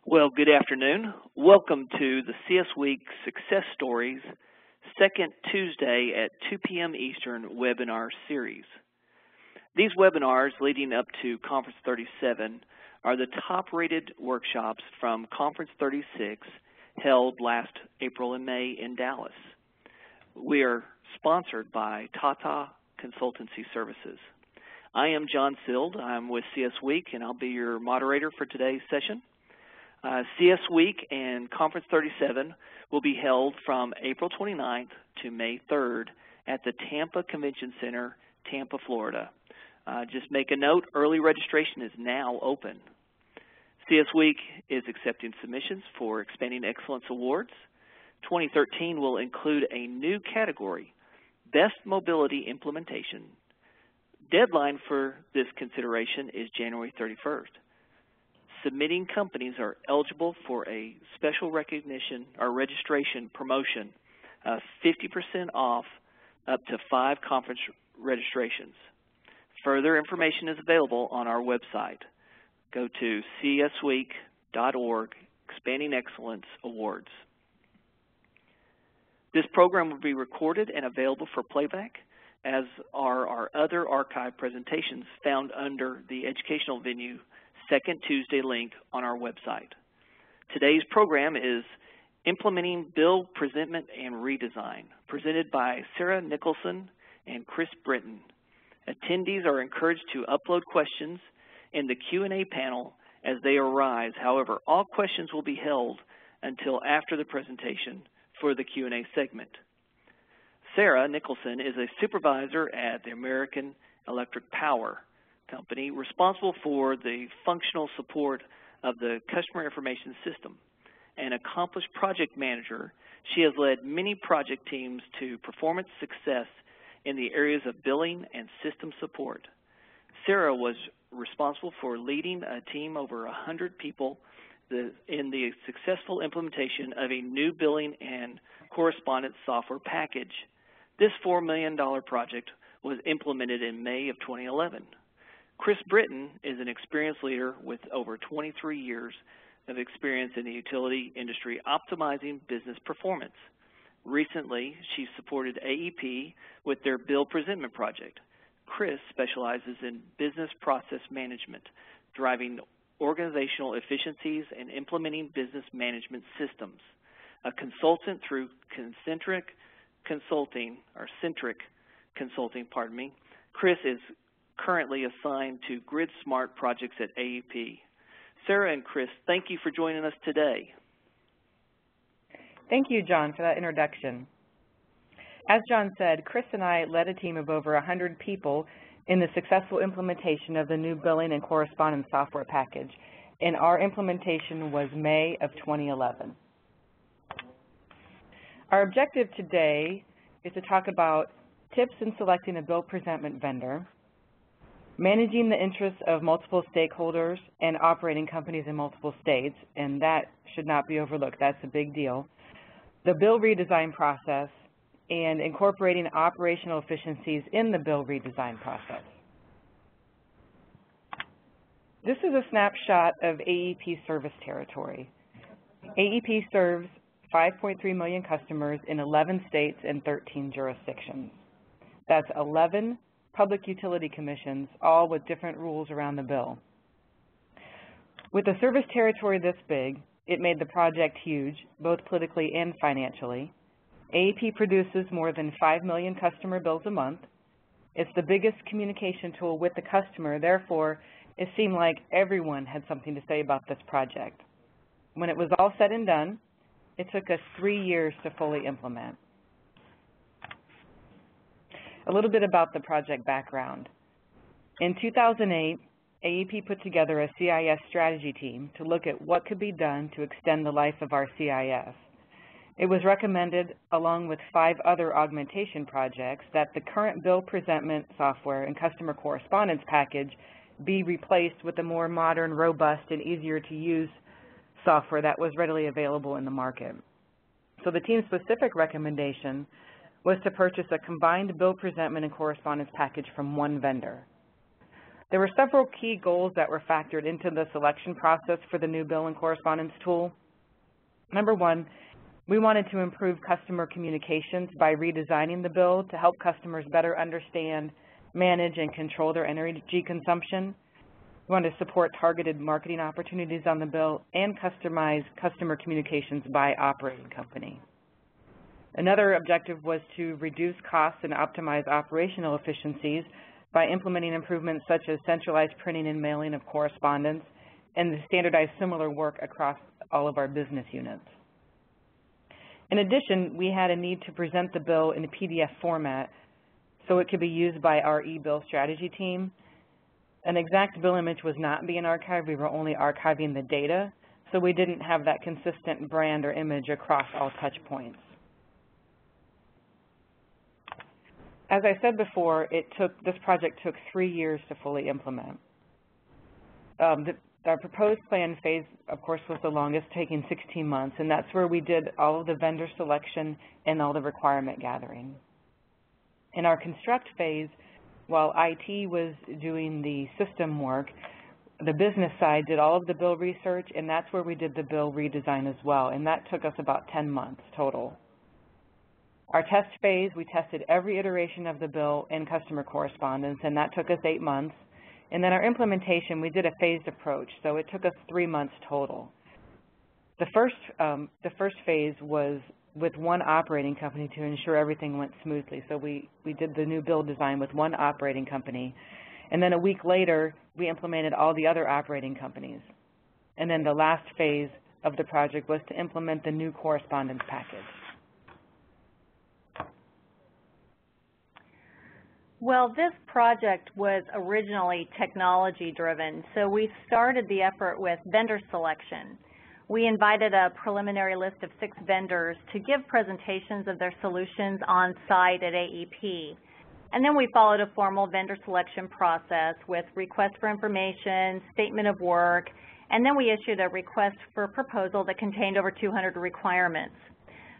Well, good afternoon. Welcome to the CS Week Success Stories, second Tuesday at 2 p.m. Eastern webinar series. These webinars leading up to Conference 37 are the top-rated workshops from Conference 36 held last April and May in Dallas. We are sponsored by Tata Consultancy Services. I am John Sild. I'm with CS Week, and I'll be your moderator for today's session. CS Week and Conference 37 will be held from April 29th to May 3rd at the Tampa Convention Center, Tampa, Florida. Just make a note, early registration is now open. CS Week is accepting submissions for Expanding Excellence Awards. 2013 will include a new category, Best Mobility Implementation. Deadline for this consideration is January 31st. Submitting companies are eligible for a special recognition or registration promotion, 50% off up to 5 conference registrations. Further information is available on our website. Go to csweek.org, Expanding Excellence Awards. This program will be recorded and available for playback, as are our other archive presentations found under the educational venue second Tuesday link on our website. Today's program is Implementing Bill Presentment and Redesign, presented by Sarah Nicholson and Chris Britton. Attendees are encouraged to upload questions in the Q&A panel as they arise. However, all questions will be held until after the presentation for the Q&A segment. Sarah Nicholson is a supervisor at the American Electric Power Company, responsible for the functional support of the customer information system. An accomplished project manager, she has led many project teams to performance success in the areas of billing and system support. Sarah was responsible for leading a team over 100 people in the successful implementation of a new billing and correspondence software package. This $4 million project was implemented in May of 2011. Chris Britton is an experienced leader with over 23 years of experience in the utility industry optimizing business performance. Recently, she supported AEP with their Bill Presentment project. Chris specializes in business process management, driving organizational efficiencies and implementing business management systems. A consultant through Centric Consulting, Chris is currently assigned to Grid Smart projects at AEP. Sarah and Chris, thank you for joining us today. Thank you, John, for that introduction. As John said, Chris and I led a team of over 100 people in the successful implementation of the new billing and correspondence software package, and our implementation was May of 2011. Our objective today is to talk about tips in selecting a bill presentment vendor, managing the interests of multiple stakeholders and operating companies in multiple states, and that should not be overlooked. That's a big deal. The bill redesign process, and incorporating operational efficiencies in the bill redesign process. This is a snapshot of AEP service territory. AEP serves 5.3 million customers in 11 states and 13 jurisdictions. That's 11 public utility commissions, all with different rules around the bill. With a service territory this big, it made the project huge, both politically and financially. AEP produces more than 5 million customer bills a month. It's the biggest communication tool with the customer, therefore, it seemed like everyone had something to say about this project. When it was all said and done, it took us 3 years to fully implement. A little bit about the project background. In 2008, AEP put together a CIS strategy team to look at what could be done to extend the life of our CIS. It was recommended, along with 5 other augmentation projects, that the current bill presentment software and customer correspondence package be replaced with a more modern, robust, and easier to use software that was readily available in the market. So the team's specific recommendation was to purchase a combined bill presentment and correspondence package from one vendor. There were several key goals that were factored into the selection process for the new bill and correspondence tool. Number one, we wanted to improve customer communications by redesigning the bill to help customers better understand, manage, and control their energy consumption. We wanted to support targeted marketing opportunities on the bill and customize customer communications by operating company. Another objective was to reduce costs and optimize operational efficiencies by implementing improvements such as centralized printing and mailing of correspondence and the standardized similar work across all of our business units. In addition, we had a need to present the bill in a PDF format so it could be used by our e-bill strategy team. An exact bill image was not being archived. We were only archiving the data, so we didn't have that consistent brand or image across all touch points. As I said before, this project took 3 years to fully implement. Our proposed plan phase, of course, was the longest, taking 16 months, and that's where we did all of the vendor selection and all the requirement gathering. In our construct phase, while IT was doing the system work, the business side did all of the bill research, and that's where we did the bill redesign as well, and that took us about 10 months total. Our test phase, we tested every iteration of the bill in customer correspondence, and that took us 8 months. And then our implementation, we did a phased approach, so it took us 3 months total. The first phase was with one operating company to ensure everything went smoothly. So we did the new bill design with one operating company. And then a week later, we implemented all the other operating companies. And then the last phase of the project was to implement the new correspondence package. Well, this project was originally technology-driven, so we started the effort with vendor selection. We invited a preliminary list of 6 vendors to give presentations of their solutions on site at AEP. And then we followed a formal vendor selection process with request for information, statement of work, and then we issued a request for proposal that contained over 200 requirements.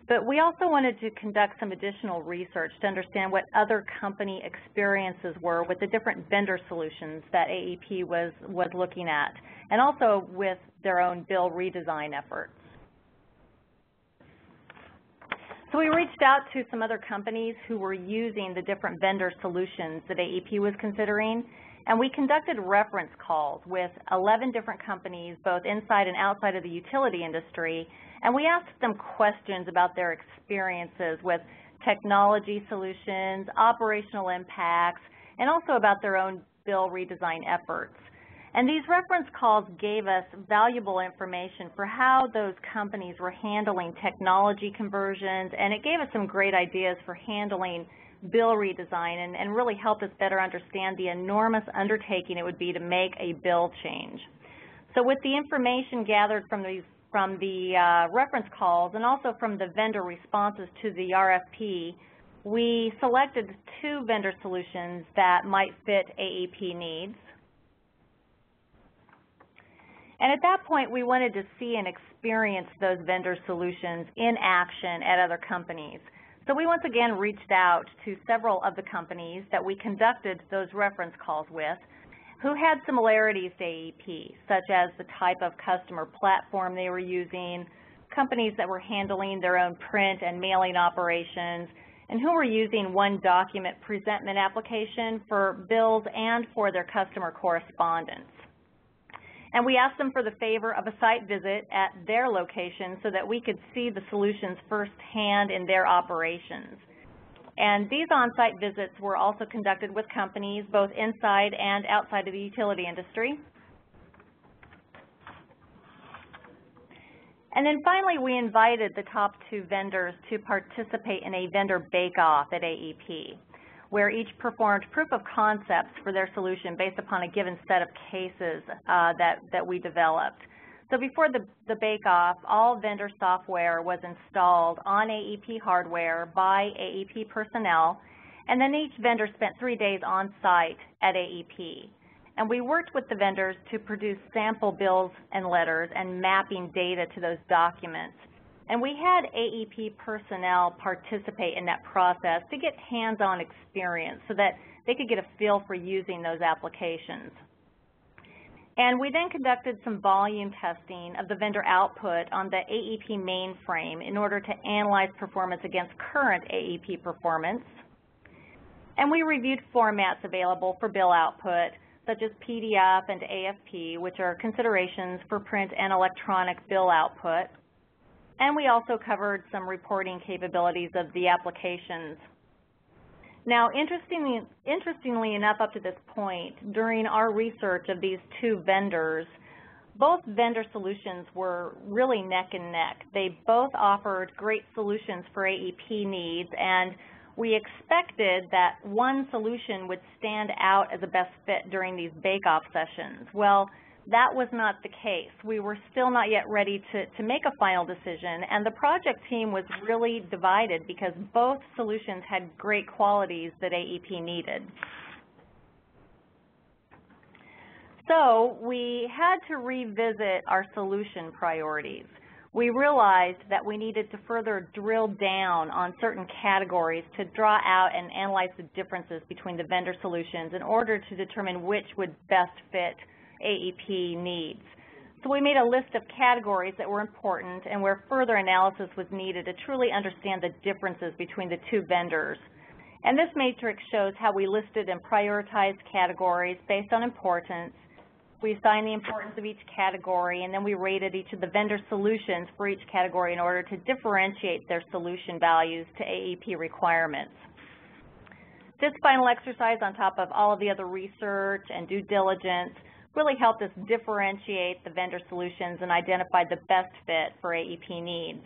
But we also wanted to conduct some additional research to understand what other company experiences were with the different vendor solutions that AEP was looking at, and also with their own bill redesign efforts. So we reached out to some other companies who were using the different vendor solutions that AEP was considering, and we conducted reference calls with 11 different companies, both inside and outside of the utility industry, and we asked them questions about their experiences with technology solutions, operational impacts, and also about their own bill redesign efforts. And these reference calls gave us valuable information for how those companies were handling technology conversions, and it gave us some great ideas for handling bill redesign and really helped us better understand the enormous undertaking it would be to make a bill change. So with the information gathered from the reference calls and also from the vendor responses to the RFP, we selected 2 vendor solutions that might fit AEP needs. And at that point, we wanted to see and experience those vendor solutions in action at other companies. So we once again reached out to several of the companies that we conducted those reference calls with who had similarities to AEP, such as the type of customer platform they were using, companies that were handling their own print and mailing operations, and who were using one document presentment application for bills and for their customer correspondence. And we asked them for the favor of a site visit at their location so that we could see the solutions firsthand in their operations. And these on-site visits were also conducted with companies both inside and outside of the utility industry. And then finally, we invited the top 2 vendors to participate in a vendor bake-off at AEP, where each performed proof of concepts for their solution based upon a given set of cases that we developed. So before the bake-off, all vendor software was installed on AEP hardware by AEP personnel, and then each vendor spent 3 days on site at AEP. And we worked with the vendors to produce sample bills and letters and mapping data to those documents. And we had AEP personnel participate in that process to get hands-on experience so that they could get a feel for using those applications. And we then conducted some volume testing of the vendor output on the AEP mainframe in order to analyze performance against current AEP performance. And we reviewed formats available for bill output, such as PDF and AFP, which are considerations for print and electronic bill output. And we also covered some reporting capabilities of the applications. Now, interestingly enough, up to this point, during our research of these two vendors, both vendor solutions were really neck and neck. They both offered great solutions for AEP needs, and we expected that one solution would stand out as a best fit during these bake-off sessions. Well, that was not the case. We were still not yet ready to make a final decision, and the project team was really divided because both solutions had great qualities that AEP needed. So we had to revisit our solution priorities. We realized that we needed to further drill down on certain categories to draw out and analyze the differences between the vendor solutions in order to determine which would best fit AEP needs. So we made a list of categories that were important and where further analysis was needed to truly understand the differences between the two vendors. And this matrix shows how we listed and prioritized categories based on importance. We assigned the importance of each category, and then we rated each of the vendor solutions for each category in order to differentiate their solution values to AEP requirements. This final exercise, on top of all of the other research and due diligence, really helped us differentiate the vendor solutions and identify the best fit for AEP needs.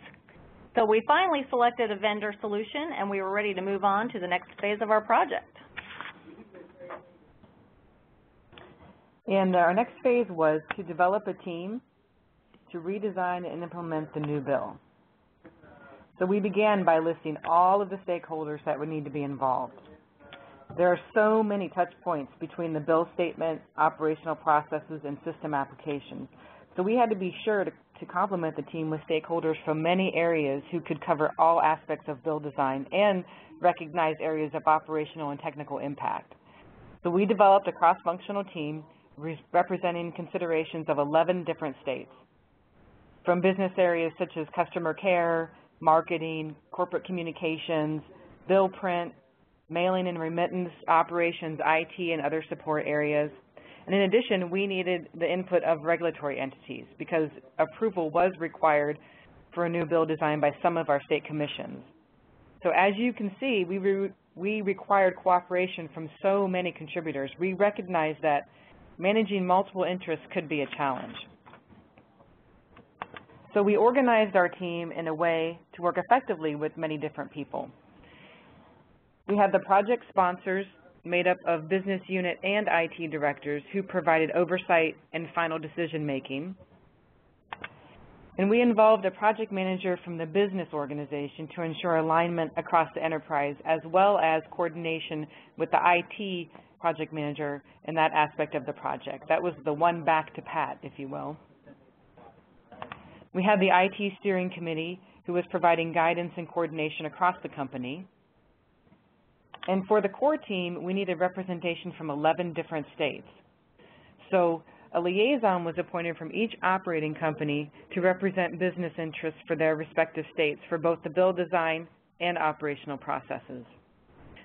So we finally selected a vendor solution, and we were ready to move on to the next phase of our project. And our next phase was to develop a team to redesign and implement the new bill. So we began by listing all of the stakeholders that would need to be involved. There are so many touch points between the bill statement, operational processes, and system applications. So we had to be sure to complement the team with stakeholders from many areas who could cover all aspects of bill design and recognize areas of operational and technical impact. So we developed a cross-functional team representing considerations of 11 different states, from business areas such as customer care, marketing, corporate communications, bill print, mailing and remittance, operations, IT, and other support areas. And in addition, we needed the input of regulatory entities because approval was required for a new bill design by some of our state commissions. So as you can see, we required cooperation from so many contributors. We recognized that managing multiple interests could be a challenge. So we organized our team in a way to work effectively with many different people. We had the project sponsors made up of business unit and IT directors who provided oversight and final decision making. And we involved a project manager from the business organization to ensure alignment across the enterprise, as well as coordination with the IT project manager in that aspect of the project. That was the one back to Pat, if you will. We had the IT steering committee who was providing guidance and coordination across the company. And for the core team, we needed representation from 11 different states. So a liaison was appointed from each operating company to represent business interests for their respective states for both the bill design and operational processes.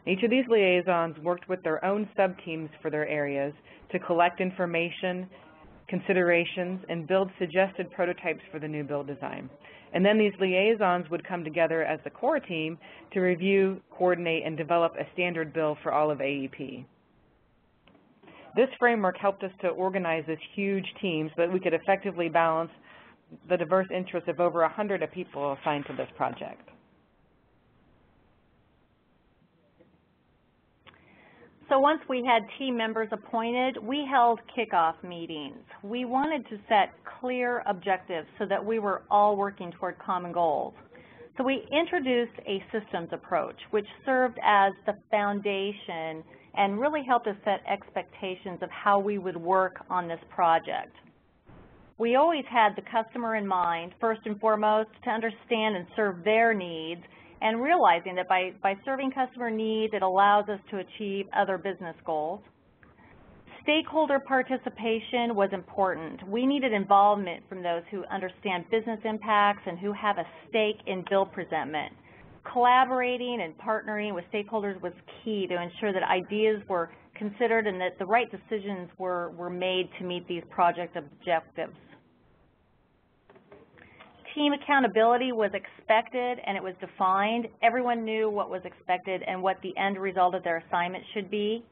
Each of these liaisons worked with their own sub-teams for their areas to collect information, considerations, and build suggested prototypes for the new bill design. And then these liaisons would come together as the core team to review, coordinate, and develop a standard bill for all of AEP. This framework helped us to organize this huge team so that we could effectively balance the diverse interests of over 100 people assigned to this project. So once we had team members appointed, we held kickoff meetings. We wanted to set clear objectives so that we were all working toward common goals. So we introduced a systems approach, which served as the foundation and really helped us set expectations of how we would work on this project. We always had the customer in mind, first and foremost, to understand and serve their needs, and realizing that by serving customer needs, it allows us to achieve other business goals. Stakeholder participation was important. We needed involvement from those who understand business impacts and who have a stake in bill presentment. Collaborating and partnering with stakeholders was key to ensure that ideas were considered and that the right decisions were made to meet these project objectives. Team accountability was expected and it was defined. Everyone knew what was expected and what the end result of their assignment should be.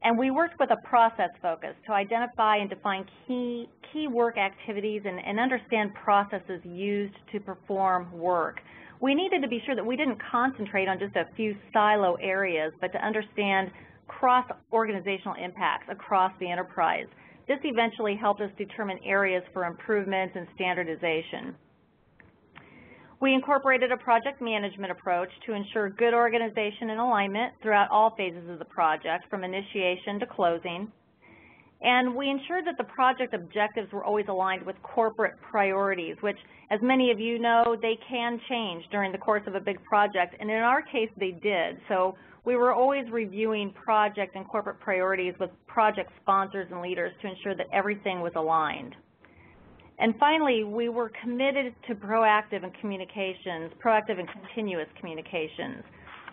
And we worked with a process focus to identify and define key work activities and understand processes used to perform work. We needed to be sure that we didn't concentrate on just a few silo areas, but to understand cross-organizational impacts across the enterprise. This eventually helped us determine areas for improvements and standardization. We incorporated a project management approach to ensure good organization and alignment throughout all phases of the project, from initiation to closing. And we ensured that the project objectives were always aligned with corporate priorities, which, as many of you know, they can change during the course of a big project, and in our case, they did. So we were always reviewing project and corporate priorities with project sponsors and leaders to ensure that everything was aligned. And finally, we were committed to proactive and continuous communications.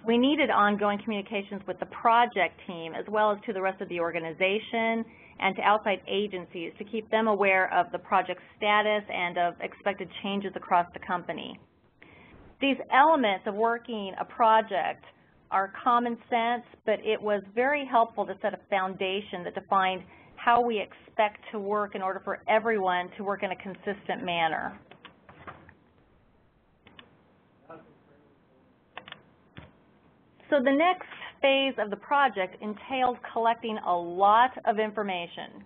We needed ongoing communications with the project team as well as to the rest of the organization and to outside agencies to keep them aware of the project status and of expected changes across the company. These elements of working a project are common sense, but it was very helpful to set a foundation that defined how we expect to work in order for everyone to work in a consistent manner. So the next phase of the project entailed collecting a lot of information.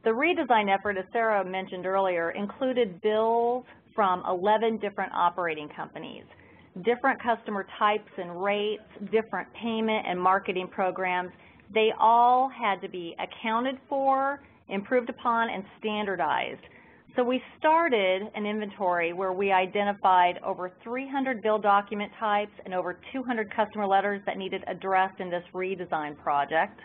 The redesign effort, as Sarah mentioned earlier, included bills from 11 different operating companies, different customer types and rates, different payment and marketing programs. They all had to be accounted for, improved upon, and standardized. So we started an inventory where we identified over 300 bill document types and over 200 customer letters that needed addressed in this redesign project.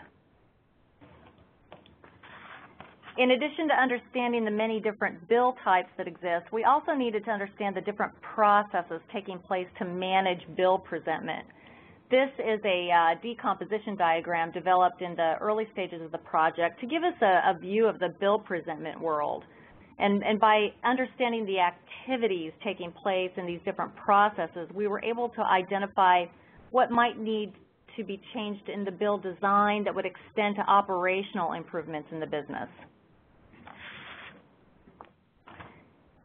In addition to understanding the many different bill types that exist, we also needed to understand the different processes taking place to manage bill presentment. This is a decomposition diagram developed in the early stages of the project to give us a view of the bill presentment world. And by understanding the activities taking place in these different processes, we were able to identify what might need to be changed in the bill design that would extend to operational improvements in the business.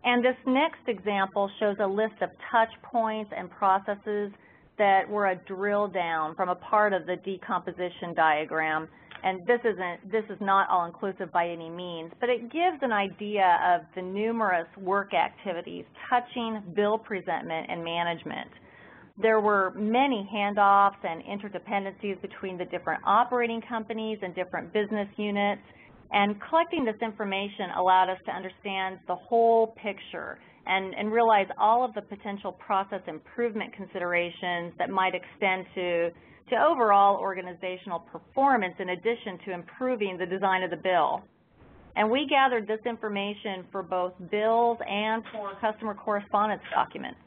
And this next example shows a list of touch points and processes that were a drill down from a part of the decomposition diagram. And this is not all-inclusive by any means, but it gives an idea of the numerous work activities touching bill presentment and management. There were many handoffs and interdependencies between the different operating companies and different business units, and collecting this information allowed us to understand the whole picture and realize all of the potential process improvement considerations that might extend to overall organizational performance in addition to improving the design of the bill. And we gathered this information for both bills and for customer correspondence documents.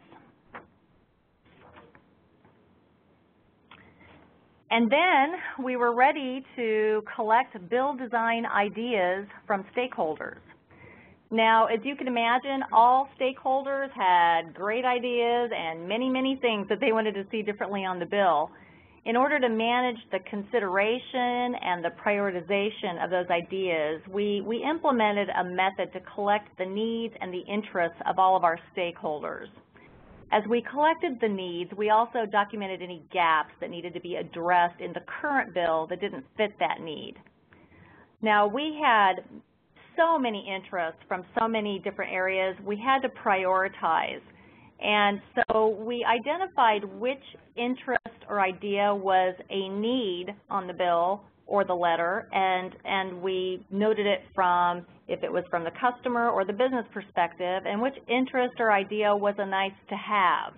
And then we were ready to collect bill design ideas from stakeholders. Now, as you can imagine, all stakeholders had great ideas and many, many things that they wanted to see differently on the bill. In order to manage the consideration and the prioritization of those ideas, we implemented a method to collect the needs and the interests of all of our stakeholders. As we collected the needs, we also documented any gaps that needed to be addressed in the current bill that didn't fit that need. Now, we had so many interests from so many different areas, we had to prioritize. And so we identified which interest or idea was a need on the bill or the letter, and we noted it from if it was from the customer or the business perspective, and which interest or idea was a nice to have.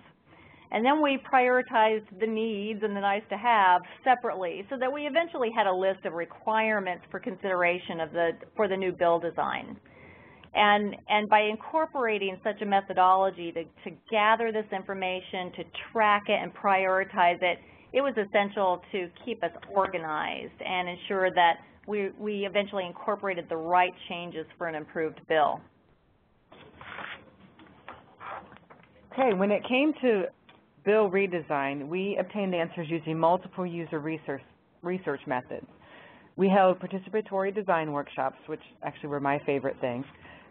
And then we prioritized the needs and the nice to have separately so that we eventually had a list of requirements for consideration for the new bill design. And by incorporating such a methodology to gather this information, to track it and prioritize it, it was essential to keep us organized and ensure that we eventually incorporated the right changes for an improved bill. Okay, when it came to bill redesign, we obtained answers using multiple user research methods. We held participatory design workshops, which actually were my favorite thing.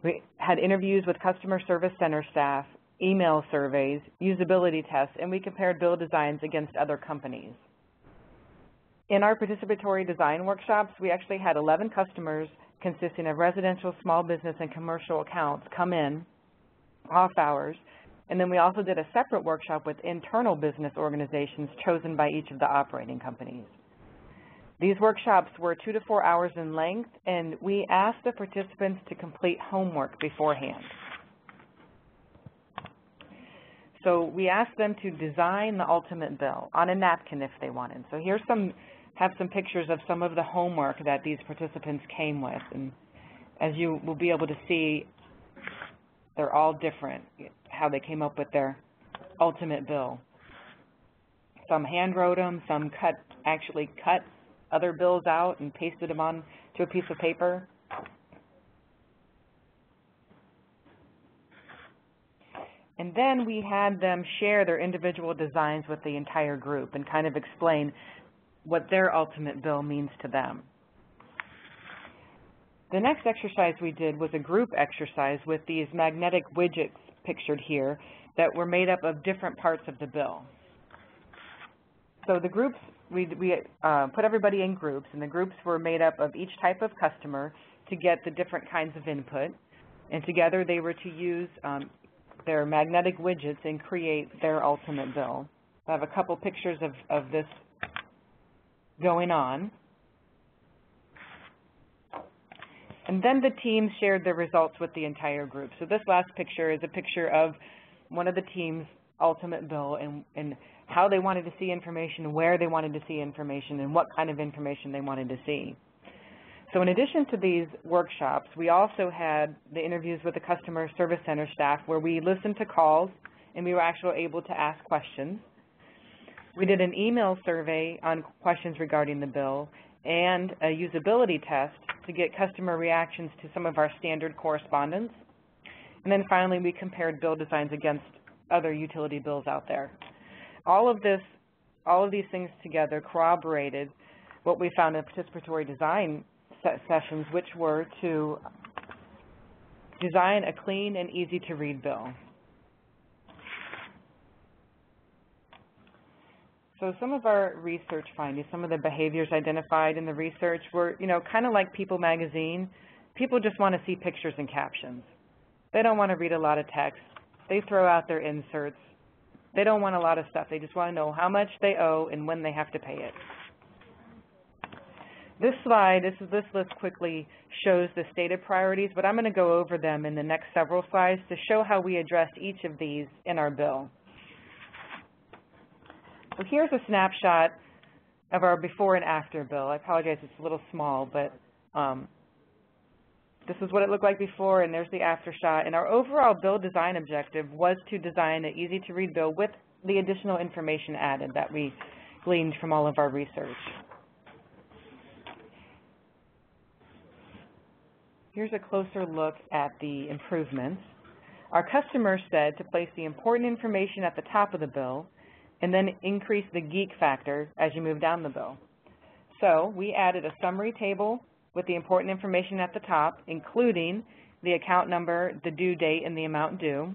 We had interviews with customer service center staff, email surveys, usability tests, and we compared bill designs against other companies. In our participatory design workshops, we actually had 11 customers consisting of residential, small business, and commercial accounts come in off hours, and then we also did a separate workshop with internal business organizations chosen by each of the operating companies. These workshops were 2 to 4 hours in length, and we asked the participants to complete homework beforehand. So we asked them to design the ultimate bill on a napkin if they wanted. So here's have some pictures of some of the homework that these participants came with. And as you will be able to see, they're all different, how they came up with their ultimate bill. Some hand wrote them, some actually cut other bills out and pasted them onto a piece of paper. And then we had them share their individual designs with the entire group and kind of explain what their ultimate bill means to them. The next exercise we did was a group exercise with these magnetic widgets pictured here that were made up of different parts of the bill. So the groups, we put everybody in groups, and the groups were made up of each type of customer to get the different kinds of input, and together they were to use their magnetic widgets and create their ultimate bill. I have a couple pictures of this going on. And then the teams shared their results with the entire group. So this last picture is a picture of one of the team's ultimate bill and how they wanted to see information, where they wanted to see information, and what kind of information they wanted to see. So in addition to these workshops, we also had the interviews with the customer service center staff where we listened to calls and we were actually able to ask questions. We did an email survey on questions regarding the bill and a usability test to get customer reactions to some of our standard correspondence. And then finally, we compared bill designs against other utility bills out there. All of these things together corroborated what we found in participatory design sessions, which were to design a clean and easy to read bill. So some of our research findings, some of the behaviors identified in the research were, kind of like People magazine. People just want to see pictures and captions. They don't want to read a lot of text. They throw out their inserts. They don't want a lot of stuff. They just want to know how much they owe and when they have to pay it. This slide, this list quickly shows the stated priorities, but I'm going to go over them in the next several slides to show how we addressed each of these in our bill. So here's a snapshot of our before and after bill. I apologize, it's a little small, but this is what it looked like before, and there's the after shot. And our overall bill design objective was to design an easy-to-read bill with the additional information added that we gleaned from all of our research. Here's a closer look at the improvements. Our customers said to place the important information at the top of the bill and then increase the geek factor as you move down the bill. So we added a summary table with the important information at the top, including the account number, the due date, and the amount due.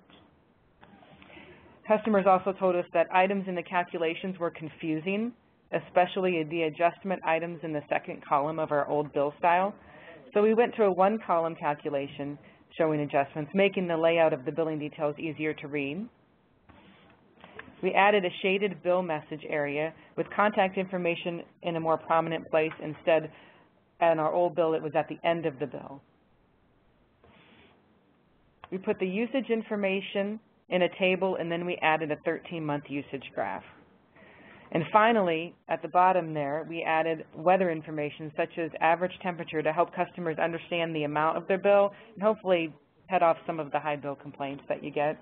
Customers also told us that items in the calculations were confusing, especially the adjustment items in the second column of our old bill style. So we went to a one-column calculation showing adjustments, making the layout of the billing details easier to read. We added a shaded bill message area with contact information in a more prominent place. Instead, in our old bill, it was at the end of the bill. We put the usage information in a table, and then we added a 13-month usage graph. And finally, at the bottom there, we added weather information such as average temperature to help customers understand the amount of their bill and hopefully head off some of the high bill complaints that you get.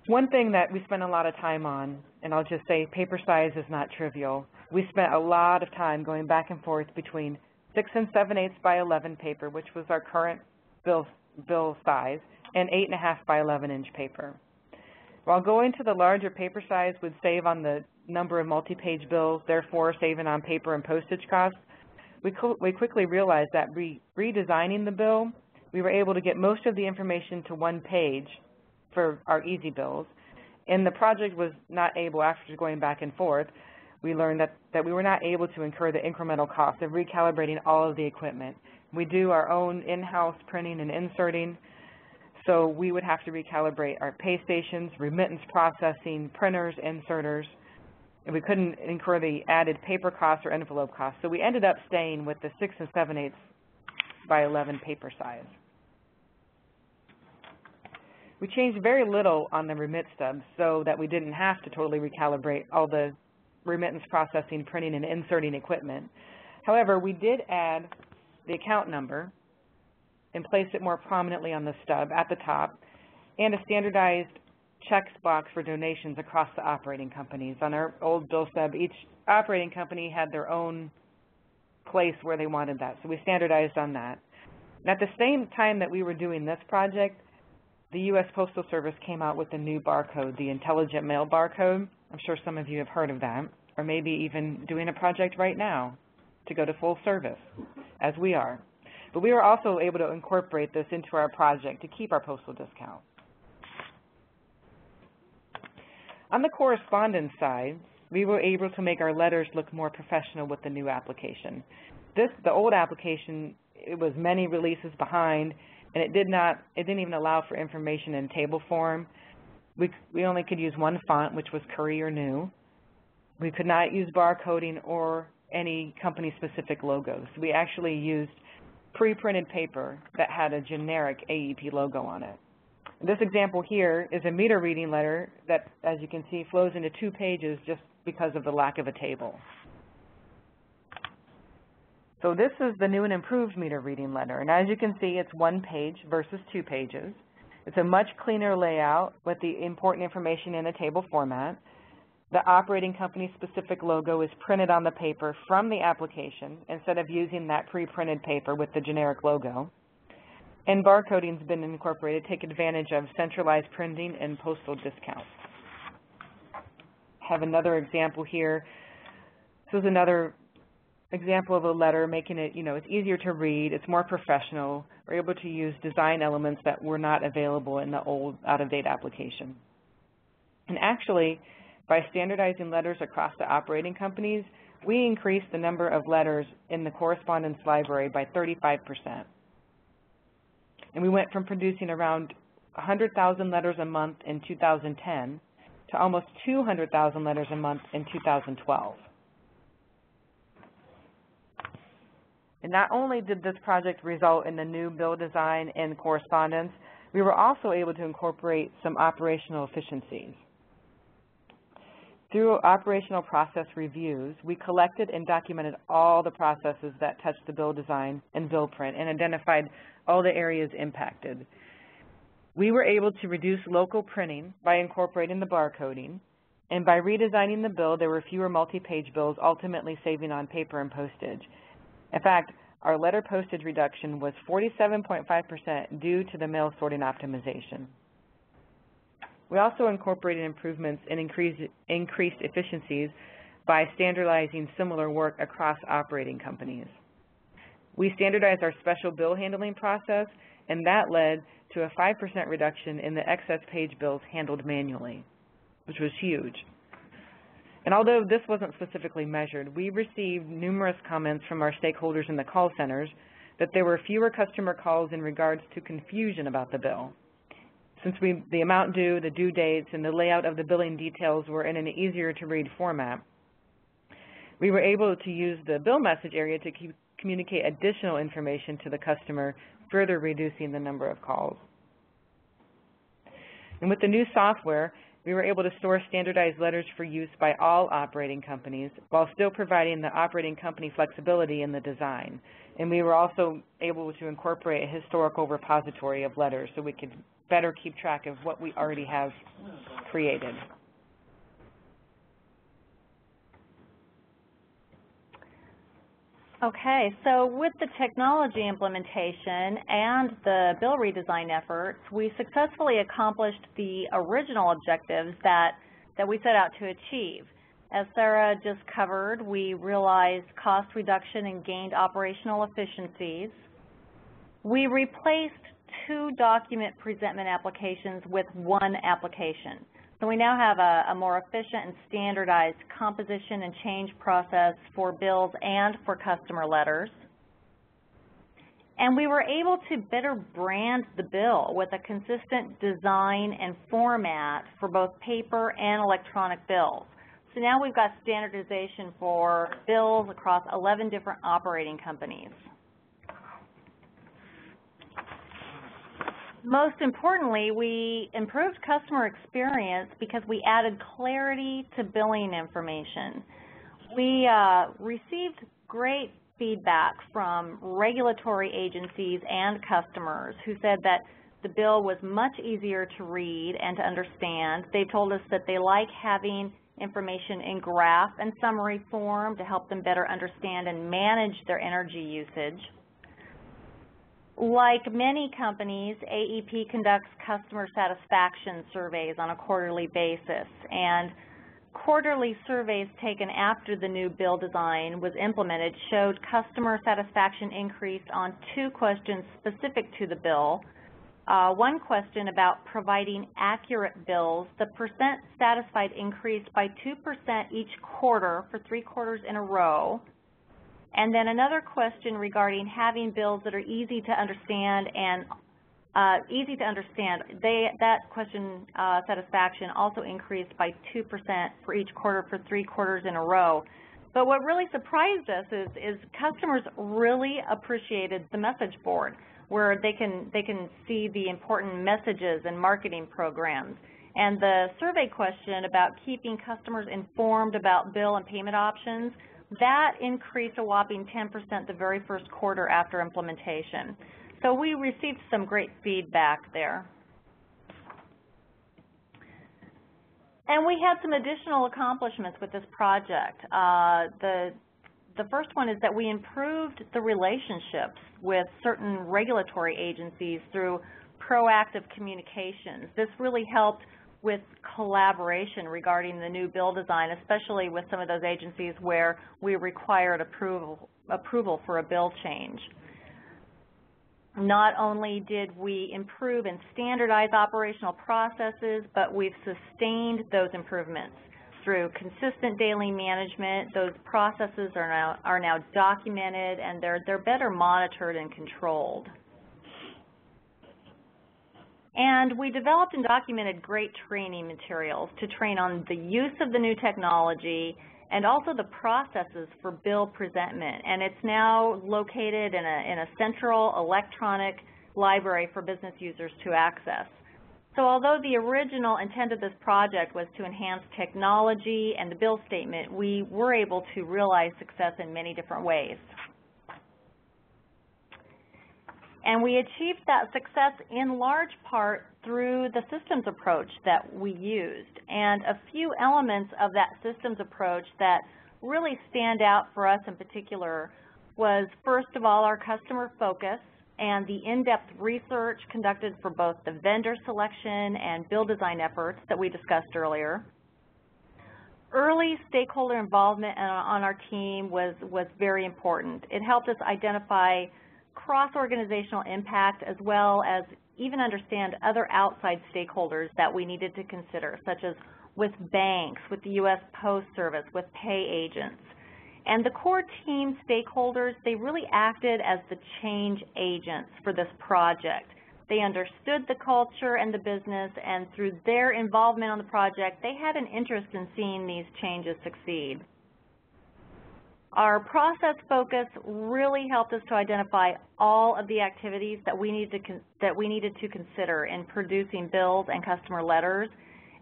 One thing that we spent a lot of time on, and I'll just say paper size is not trivial. We spent a lot of time going back and forth between 6 7/8 by 11 paper, which was our current bill size, and 8.5 by 11 inch paper. While going to the larger paper size would save on the number of multi-page bills, therefore saving on paper and postage costs, we quickly realized that redesigning the bill, we were able to get most of the information to one page for our easy bills, and the project was not able, after going back and forth, we learned that we were not able to incur the incremental cost of recalibrating all of the equipment. We do our own in-house printing and inserting, so we would have to recalibrate our pay stations, remittance processing, printers, inserters, and we couldn't incur the added paper costs or envelope costs. So we ended up staying with the 6 7/8 by 11 paper size. We changed very little on the remit stubs so that we didn't have to totally recalibrate all the remittance processing, printing, and inserting equipment. However, we did add the account number and place it more prominently on the stub at the top, and a standardized checks box for donations across the operating companies. On our old bill stub, each operating company had their own place where they wanted that, so we standardized on that. And at the same time that we were doing this project, the U.S. Postal Service came out with a new barcode, the Intelligent Mail barcode. I'm sure some of you have heard of that, or maybe even doing a project right now to go to full service, as we are. But we were also able to incorporate this into our project to keep our postal discount. On the correspondence side, we were able to make our letters look more professional with the new application. The old application, it was many releases behind, and it didn't even allow for information in table form. We only could use one font, which was Courier New. We could not use barcoding or any company-specific logos. We actually used pre-printed paper that had a generic AEP logo on it. This example here is a meter reading letter that, as you can see, flows into 2 pages just because of the lack of a table. So this is the new and improved meter reading letter, and as you can see, it's 1 page versus 2 pages. It's a much cleaner layout with the important information in a table format. The operating company specific logo is printed on the paper from the application instead of using that pre-printed paper with the generic logo. And barcoding has been incorporated to take advantage of centralized printing and postal discounts. Have another example here. This is another example of a letter, making it, it's easier to read, it's more professional. We're able to use design elements that were not available in the old, out-of-date application. And actually, by standardizing letters across the operating companies, we increased the number of letters in the correspondence library by 35%. And we went from producing around 100,000 letters a month in 2010 to almost 200,000 letters a month in 2012. And not only did this project result in the new bill design and correspondence, we were also able to incorporate some operational efficiencies. Through operational process reviews, we collected and documented all the processes that touched the bill design and bill print and identified all the areas impacted. We were able to reduce local printing by incorporating the barcoding, and by redesigning the bill, there were fewer multi-page bills, ultimately saving on paper and postage. In fact, our letter postage reduction was 47.5% due to the mail sorting optimization. We also incorporated improvements and increased efficiencies by standardizing similar work across operating companies. We standardized our special bill handling process, and that led to a 5% reduction in the excess page bills handled manually, which was huge. And although this wasn't specifically measured, we received numerous comments from our stakeholders in the call centers that there were fewer customer calls in regards to confusion about the bill. Since the amount due, the due dates, and the layout of the billing details were in an easier-to-read format, we were able to use the bill message area to communicate additional information to the customer, further reducing the number of calls. And with the new software, we were able to store standardized letters for use by all operating companies while still providing the operating company flexibility in the design. And we were also able to incorporate a historical repository of letters so we could better keep track of what we already have created. Okay, so with the technology implementation and the bill redesign efforts, we successfully accomplished the original objectives that we set out to achieve. As Sarah just covered, we realized cost reduction and gained operational efficiencies. We replaced 2 document presentment applications with 1 application. So we now have a more efficient and standardized composition and change process for bills and for customer letters. And we were able to better brand the bill with a consistent design and format for both paper and electronic bills. So now we've got standardization for bills across 11 different operating companies. Most importantly, we improved customer experience because we added clarity to billing information. We received great feedback from regulatory agencies and customers who said that the bill was much easier to read and to understand. They told us that they like having information in graph and summary form to help them better understand and manage their energy usage. Like many companies, AEP conducts customer satisfaction surveys on a quarterly basis, and quarterly surveys taken after the new bill design was implemented showed customer satisfaction increased on 2 questions specific to the bill. 1 question about providing accurate bills, the percent satisfied increased by 2% each quarter for 3 quarters in a row. And then another question regarding having bills that are easy to understand and that question satisfaction also increased by 2% for each quarter for 3 quarters in a row. But what really surprised us is customers really appreciated the message board, where they can see the important messages and marketing programs. And the survey question about keeping customers informed about bill and payment options, that increased a whopping 10% the very first quarter after implementation. So we received some great feedback there. And we had some additional accomplishments with this project. The first one is that we improved the relationships with certain regulatory agencies through proactive communications. This really helped with collaboration regarding the new bill design, especially with some of those agencies where we required approval for a bill change. Not only did we improve and standardize operational processes, but we've sustained those improvements through consistent daily management. Those processes are now documented, and they're better monitored and controlled. And we developed and documented great training materials to train on the use of the new technology and also the processes for bill presentment. And it's now located in a central electronic library for business users to access. So although the original intent of this project was to enhance technology and the bill statement, we were able to realize success in many different ways. And we achieved that success in large part through the systems approach that we used. And a few elements of that systems approach that really stand out for us in particular was, first of all, our customer focus and the in-depth research conducted for both the vendor selection and bill design efforts that we discussed earlier. Early stakeholder involvement on our team was very important. It helped us identify cross-organizational impact as well as even understand other outside stakeholders that we needed to consider, such as with banks, with the U.S. Post Service, with pay agents. And the core team stakeholders, they really acted as the change agents for this project. They understood the culture and the business, and through their involvement on the project, they had an interest in seeing these changes succeed. Our process focus really helped us to identify all of the activities that we needed to consider in producing bills and customer letters,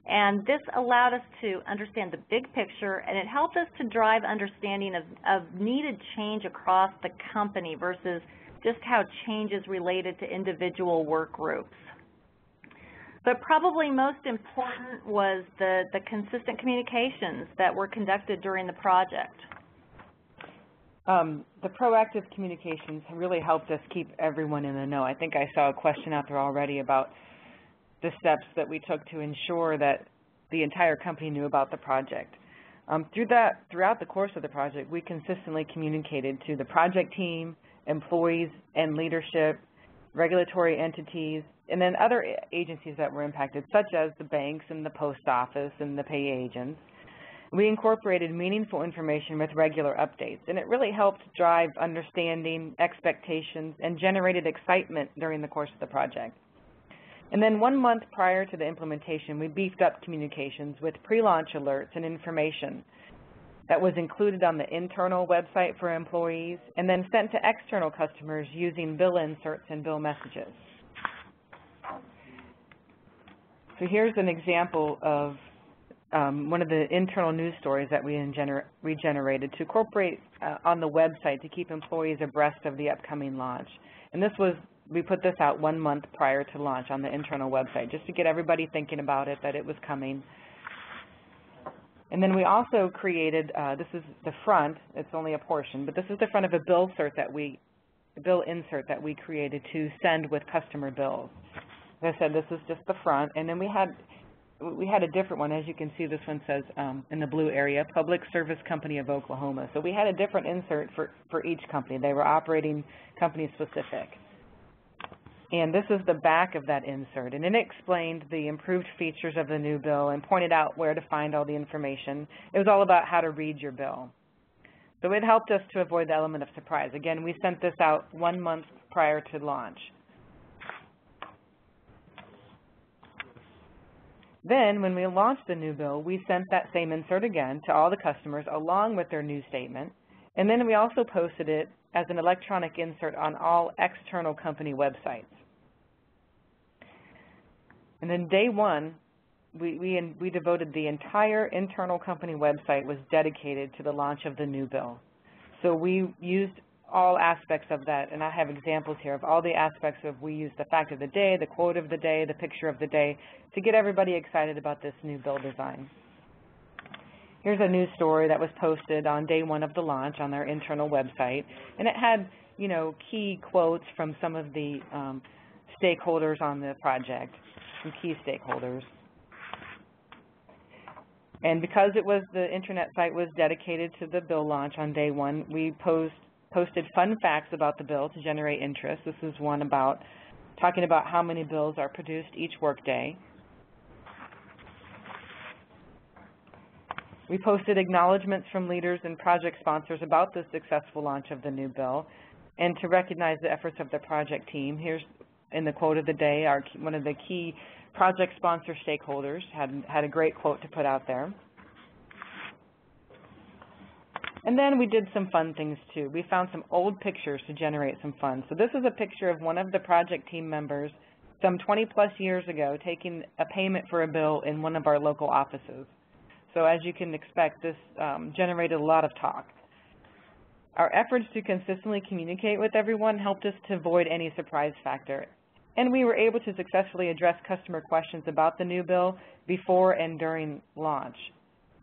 and this allowed us to understand the big picture, and it helped us to drive understanding of needed change across the company versus just how changes related to individual work groups. But probably most important was the consistent communications that were conducted during the project. The proactive communications really helped us keep everyone in the know. I think I saw a question out there already about the steps that we took to ensure that the entire company knew about the project. Throughout the course of the project, we consistently communicated to the project team, employees and leadership, regulatory entities, and then other agencies that were impacted, such as the banks and the post office and the pay agents. We incorporated meaningful information with regular updates, and it really helped drive understanding, expectations, and generated excitement during the course of the project. And then 1 month prior to the implementation, we beefed up communications with pre-launch alerts and information that was included on the internal website for employees and then sent to external customers using bill inserts and bill messages. So here's an example of one of the internal news stories that we generated to incorporate on the website to keep employees abreast of the upcoming launch. And we put this out 1 month prior to launch on the internal website just to get everybody thinking about it, that it was coming. And then we also created, this is the front, it's only a portion, but this is the front of a bill insert that we created to send with customer bills. As I said, this is just the front, and then we had a different one. As you can see, this one says in the blue area, Public Service Company of Oklahoma. So we had a different insert for each company. They were operating company specific. And this is the back of that insert, and it explained the improved features of the new bill and pointed out where to find all the information. It was all about how to read your bill. So it helped us to avoid the element of surprise. Again, we sent this out 1 month prior to launch. Then, when we launched the new bill, we sent that same insert again to all the customers along with their new statement, and then we also posted it as an electronic insert on all external company websites. And then day one, we devoted the entire internal company website was dedicated to the launch of the new bill. So we used all aspects of that, and I have examples here of all the aspects of, we used the fact of the day, the quote of the day, the picture of the day, to get everybody excited about this new bill design. Here's a news story that was posted on day one of the launch on their internal website, and it had, you know, key quotes from some of the stakeholders on the project, some key stakeholders. And because the internet site was dedicated to the bill launch on day one, we posted fun facts about the bill to generate interest. This is one about talking about how many bills are produced each workday. We posted acknowledgments from leaders and project sponsors about the successful launch of the new bill and to recognize the efforts of the project team. Here's in the quote of the day, one of the key project sponsor stakeholders had a great quote to put out there. And then we did some fun things too. We found some old pictures to generate some fun. So this is a picture of one of the project team members some 20+ years ago taking a payment for a bill in one of our local offices. So as you can expect, this generated a lot of talk. Our efforts to consistently communicate with everyone helped us to avoid any surprise factor. And we were able to successfully address customer questions about the new bill before and during launch.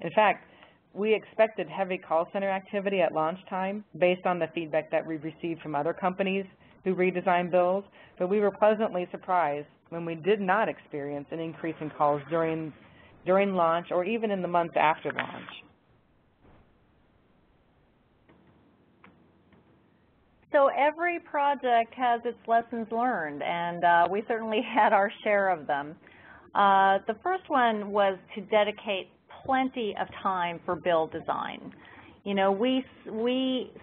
In fact, we expected heavy call center activity at launch time based on the feedback that we received from other companies who redesign bills, but we were pleasantly surprised when we did not experience an increase in calls during launch or even in the months after launch. So every project has its lessons learned, and we certainly had our share of them. The first one was to dedicate plenty of time for bill design. You know, we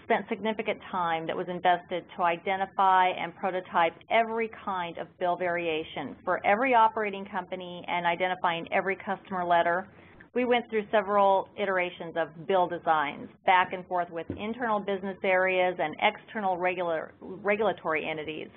spent significant time that was invested to identify and prototype every kind of bill variation for every operating company and identifying every customer letter. We went through several iterations of bill designs, back and forth with internal business areas and external regulatory entities.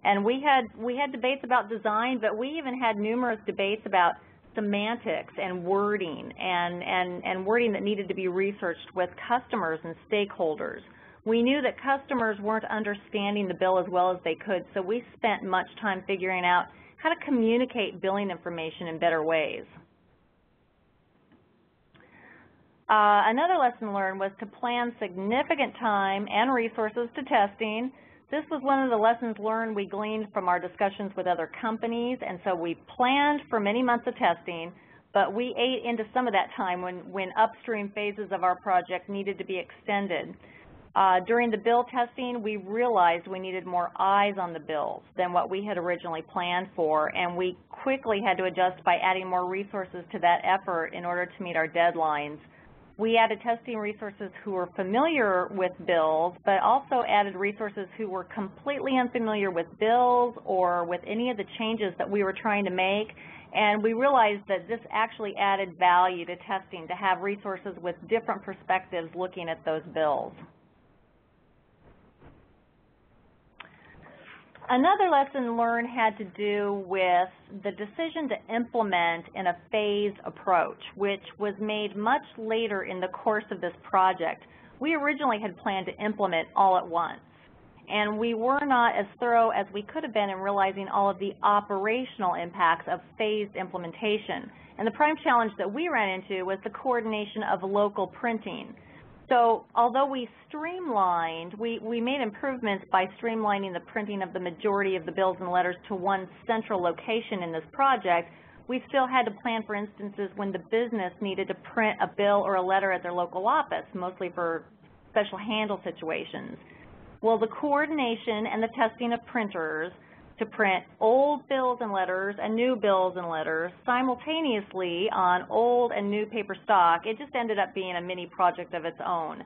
And we had debates about design, but we even had numerous debates about semantics and wording and wording that needed to be researched with customers and stakeholders. We knew that customers weren't understanding the bill as well as they could, so we spent much time figuring out how to communicate billing information in better ways. Another lesson learned was to plan significant time and resources to testing. This was one of the lessons learned we gleaned from our discussions with other companies, and so we planned for many months of testing, but we ate into some of that time when upstream phases of our project needed to be extended. During the bill testing, we realized we needed more eyes on the bills than what we had originally planned for, and we quickly had to adjust by adding more resources to that effort in order to meet our deadlines. We added testing resources who were familiar with bills, but also added resources who were completely unfamiliar with bills or with any of the changes that we were trying to make. And we realized that this actually added value to testing, to have resources with different perspectives looking at those bills. Another lesson learned had to do with the decision to implement in a phased approach, which was made much later in the course of this project. We originally had planned to implement all at once, and we were not as thorough as we could have been in realizing all of the operational impacts of phased implementation. And the prime challenge that we ran into was the coordination of local printing. So although we streamlined, we made improvements by streamlining the printing of the majority of the bills and letters to one central location in this project, we still had to plan for instances when the business needed to print a bill or a letter at their local office, mostly for special handle situations. Well, the coordination and the testing of printers to print old bills and letters and new bills and letters simultaneously on old and new paper stock, it just ended up being a mini project of its own.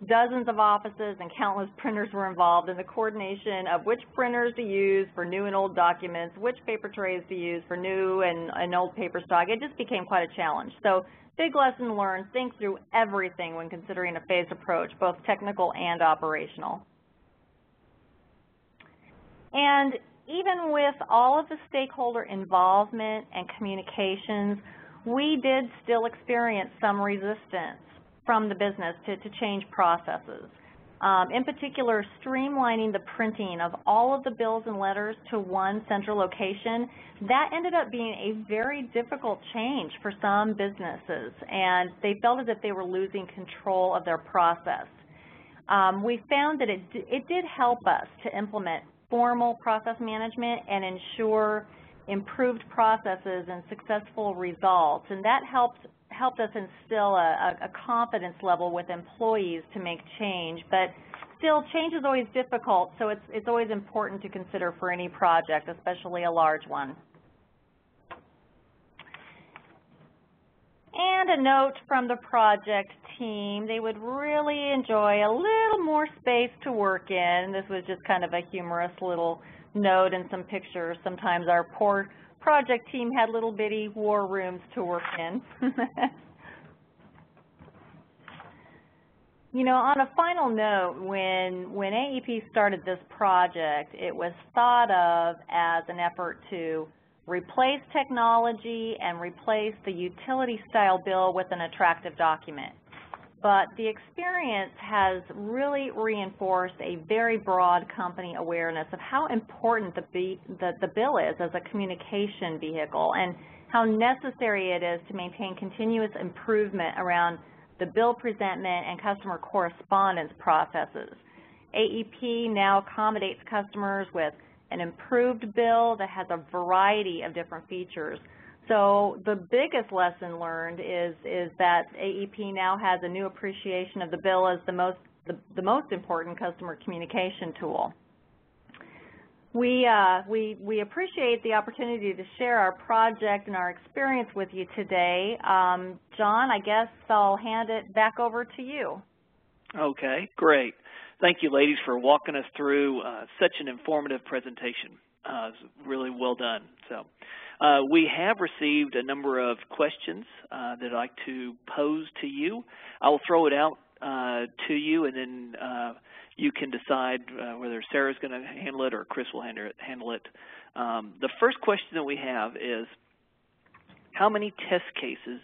Dozens of offices and countless printers were involved in the coordination of which printers to use for new and old documents, which paper trays to use for new and old paper stock. It just became quite a challenge. So big lesson learned, think through everything when considering a phased approach, both technical and operational. And even with all of the stakeholder involvement and communications, we did still experience some resistance from the business to change processes. In particular, streamlining the printing of all of the bills and letters to one central location, that ended up being a very difficult change for some businesses, and they felt as if they were losing control of their process. We found that it did help us to implement formal process management and ensure improved processes and successful results, and that helped us instill a confidence level with employees to make change. But still, change is always difficult, so it's always important to consider for any project, especially a large one. And a note from the project team, they would really enjoy a little more space to work in. This was just kind of a humorous little note and some pictures. Sometimes our poor project team had little bitty war rooms to work in. You know, on a final note, when AEP started this project, it was thought of as an effort to replace technology and replace the utility-style bill with an attractive document. But the experience has really reinforced a very broad company awareness of how important the bill is as a communication vehicle and how necessary it is to maintain continuous improvement around the bill presentment and customer correspondence processes. AEP now accommodates customers with an improved bill that has a variety of different features. So the biggest lesson learned is that AEP now has a new appreciation of the bill as the most important customer communication tool. We appreciate the opportunity to share our project and our experience with you today. John, I guess I'll hand it back over to you. Okay, great. Thank you, ladies, for walking us through such an informative presentation. It's really well done. So, we have received a number of questions that I'd like to pose to you. I will throw it out to you, and then you can decide whether Sarah's going to handle it or Chris will handle it. The first question that we have is, how many test cases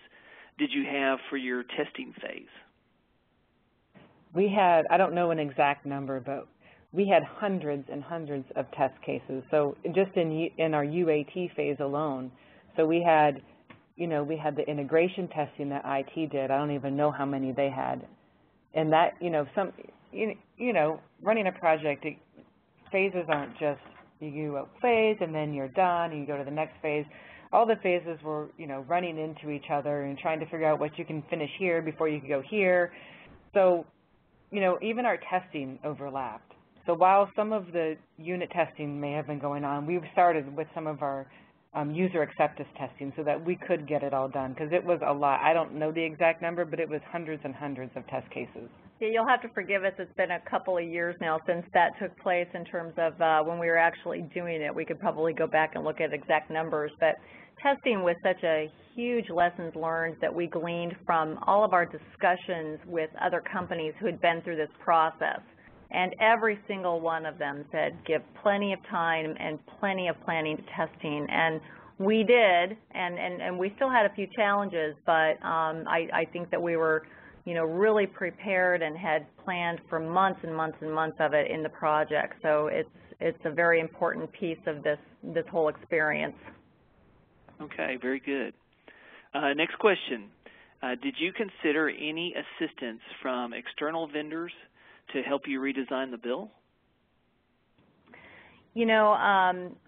did you have for your testing phase? We had, I don't know an exact number, but we had hundreds and hundreds of test cases. So just in our UAT phase alone, so we had, we had the integration testing that IT did. I don't even know how many they had. And that, running a project, phases aren't just you do a phase and then you're done and you go to the next phase. All the phases were, running into each other and trying to figure out what you can finish here before you can go here. So, even our testing overlapped. So while some of the unit testing may have been going on, we've started with some of our user acceptance testing so that we could get it all done, because it was a lot. I don't know the exact number, but it was hundreds and hundreds of test cases. Yeah, you'll have to forgive us. It's been a couple of years now since that took place in terms of when we were actually doing it. We could probably go back and look at exact numbers, but testing was such a huge lessons learned that we gleaned from all of our discussions with other companies who had been through this process. And every single one of them said give plenty of time and plenty of planning to testing. And we did, and we still had a few challenges, but I think that we were really prepared and had planned for months and months and months of it in the project. So it's a very important piece of this whole experience. Okay, very good. Next question. Did you consider any assistance from external vendors to help you redesign the bill?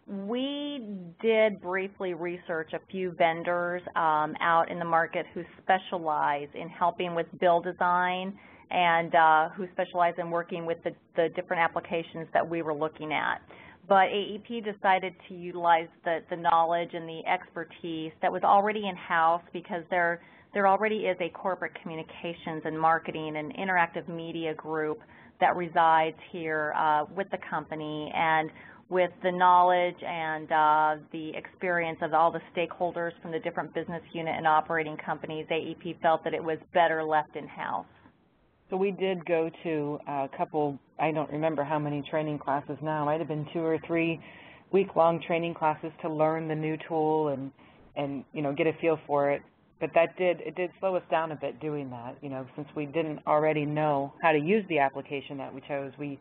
We did briefly research a few vendors out in the market who specialize in helping with bill design and who specialize in working with the different applications that we were looking at. But AEP decided to utilize the knowledge and the expertise that was already in-house, because there already is a corporate communications and marketing and interactive media group that resides here with the company, and with the knowledge and the experience of all the stakeholders from the different business unit and operating companies, AEP felt that it was better left in-house. So we did go to a couple, I don't remember how many training classes now, it might have been 2 or 3 week-long training classes to learn the new tool and get a feel for it. But it did slow us down a bit doing that, since we didn't already know how to use the application that we chose. We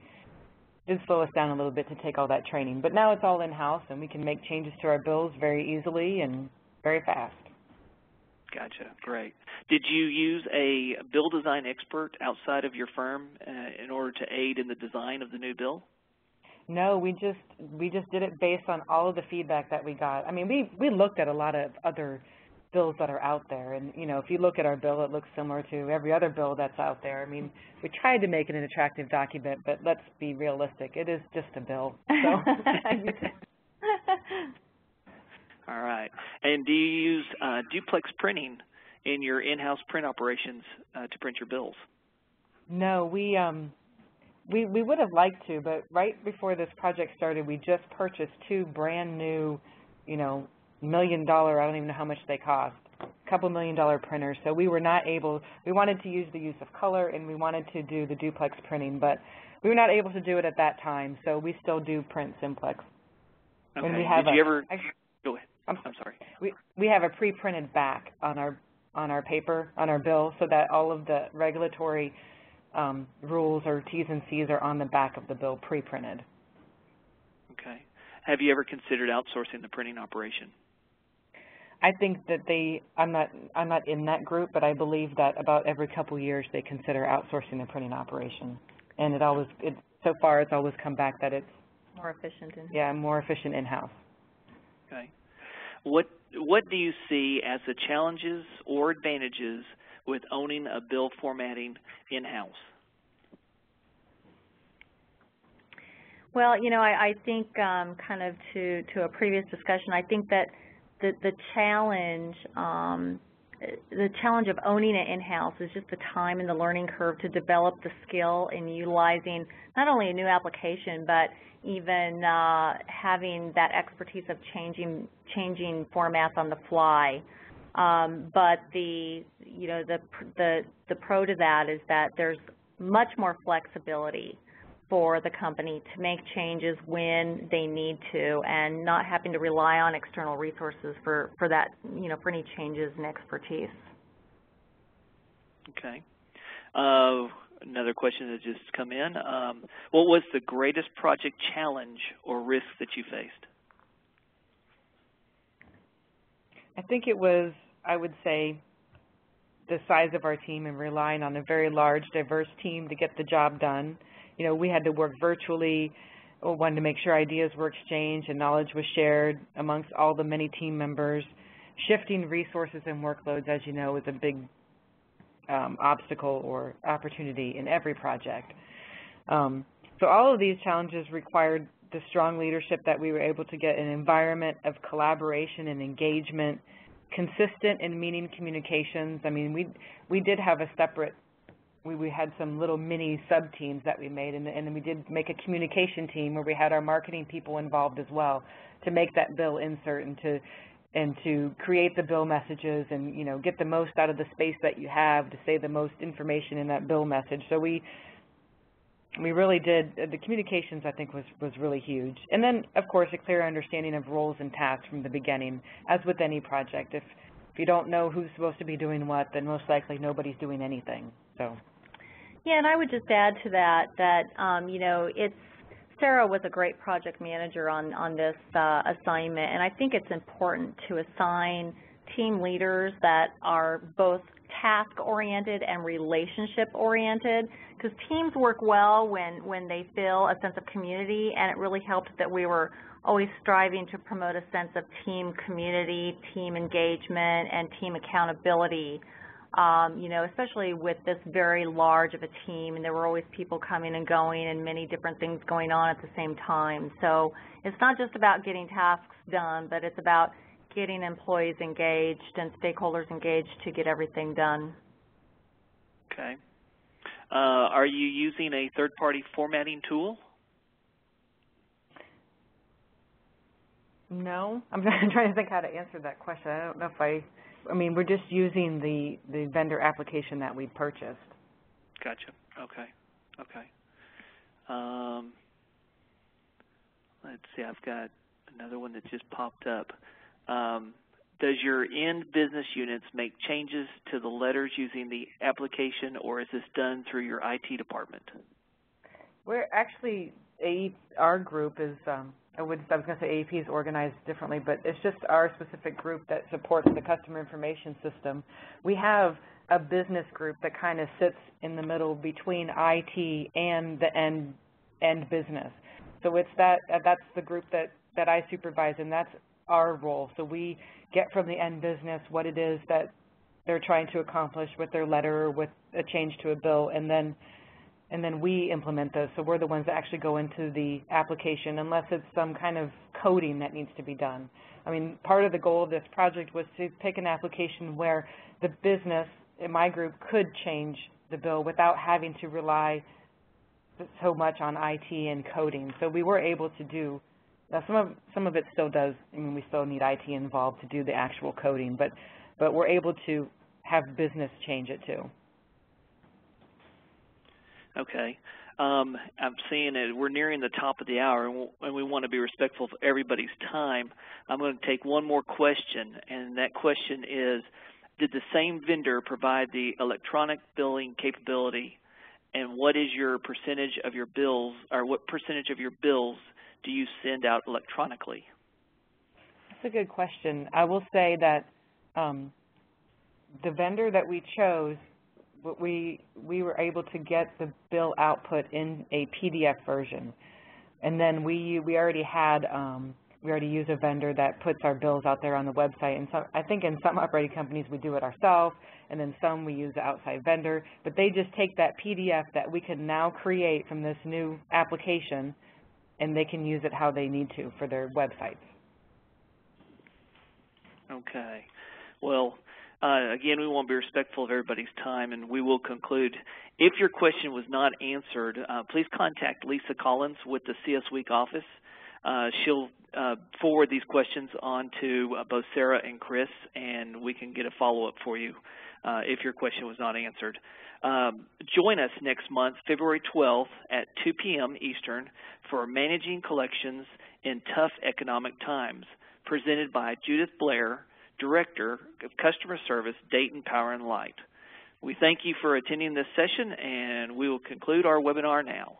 did slow us down a little bit to take all that training. But now it's all in-house, and we can make changes to our bills very easily and very fast. Gotcha. Great. Did you use a bill design expert outside of your firm in order to aid in the design of the new bill? No, we just did it based on all of the feedback that we got. I mean, we looked at a lot of other bills that are out there, and if you look at our bill, it looks similar to every other bill that's out there. I mean, we tried to make it an attractive document, but let's be realistic. It is just a bill. So. All right. And do you use duplex printing in your in-house print operations to print your bills? No, we would have liked to, but right before this project started, we just purchased 2 brand new, $1 million, I don't even know how much they cost, a couple $1 million printers. So we were not able, we wanted to use the use of color and we wanted to do the duplex printing, but we were not able to do it at that time, so we still do print simplex. Okay. And we have Did you ever, go ahead. I'm sorry. We have a pre-printed back on our paper, on our bill, so that all of the regulatory rules or T's and C's are on the back of the bill pre-printed. Okay. Have you ever considered outsourcing the printing operation? I think that I'm not in that group, but I believe that about every couple years they consider outsourcing the printing operation, and so far it's always come back that it's more efficient in-house. Yeah, more efficient in-house. Okay. What do you see as the challenges or advantages with owning a bill formatting in-house? Well, I think kind of to a previous discussion, I think that the challenge the challenge of owning it in-house is just the time and the learning curve to develop the skill in utilizing not only a new application, but even having that expertise of changing formats on the fly. But the pro to that is that there's much more flexibility for the company to make changes when they need to, and not having to rely on external resources for that, for any changes in expertise. Okay. Another question that just come in. What was the greatest project challenge or risk that you faced? I think it was, I would say, the size of our team and relying on a very large, diverse team to get the job done. We had to work virtually. We wanted to make sure ideas were exchanged and knowledge was shared amongst all the many team members. Shifting resources and workloads, as you know, is a big obstacle or opportunity in every project. So all of these challenges required the strong leadership that we were able to get, an environment of collaboration and engagement, consistent and meaning communications. I mean, we did have a separate, we had some little mini sub-teams that we made, and then we did make a communication team where we had our marketing people involved as well to make that bill insert and to create the bill messages and, get the most out of the space that you have to say the most information in that bill message. So we really did, the communications I think was really huge. And then, of course, a clear understanding of roles and tasks from the beginning, as with any project. If you don't know who's supposed to be doing what, then most likely nobody's doing anything. So. Yeah, and I would just add to that Sarah was a great project manager on this assignment, and I think it's important to assign team leaders that are both task-oriented and relationship-oriented, because teams work well when they feel a sense of community, and it really helped that we were always striving to promote a sense of team community, team engagement, and team accountability. Especially with this very large of a team, and there were always people coming and going and many different things going on at the same time. So it's not just about getting tasks done, but it's about getting employees engaged and stakeholders engaged to get everything done. Okay. Are you using a third-party formatting tool? No. I'm trying to think how to answer that question. I don't know if I mean, we're just using the vendor application that we purchased. Gotcha. Okay. Okay. Let's see. I've got another one that just popped up. Does your end business units make changes to the letters using the application, or is this done through your IT department? We're actually, our group is, I was going to say AEP is organized differently, but it's just our specific group that supports the customer information system. We have a business group that kind of sits in the middle between IT and the end business. So it's that's the group that I supervise, and that's our role. So we get from the end business what it is that they're trying to accomplish with their letter or with a change to a bill, and then we implement those. So we're the ones that actually go into the application, unless it's some kind of coding that needs to be done. I mean, part of the goal of this project was to pick an application where the business in my group could change the bill without having to rely so much on IT and coding. So we were able to do, some of it still does, I mean, we still need IT involved to do the actual coding, but we're able to have business change it too. Okay. I'm seeing it. We're nearing the top of the hour, and we want to be respectful of everybody's time. I'm going to take one more question, and that question is, did the same vendor provide the electronic billing capability, and what is your percentage of your bills, or what percentage of your bills do you send out electronically? That's a good question. I will say that the vendor that we chose, we were able to get the bill output in a PDF version, and then we already had we already use a vendor that puts our bills out there on the website. And so I think in some operating companies we do it ourselves, and then some we use the outside vendor. But they just take that PDF that we can now create from this new application, and they can use it how they need to for their websites. Okay. Well, Again, we want to be respectful of everybody's time, and we will conclude. If your question was not answered, please contact Lisa Collins with the CS Week office. She'll forward these questions on to both Sarah and Chris, and we can get a follow-up for you if your question was not answered. Join us next month, February 12th at 2 p.m. Eastern for Managing Collections in Tough Economic Times, presented by Judith Blair, Director of Customer Service, Dayton Power and Light. We thank you for attending this session, and we will conclude our webinar now.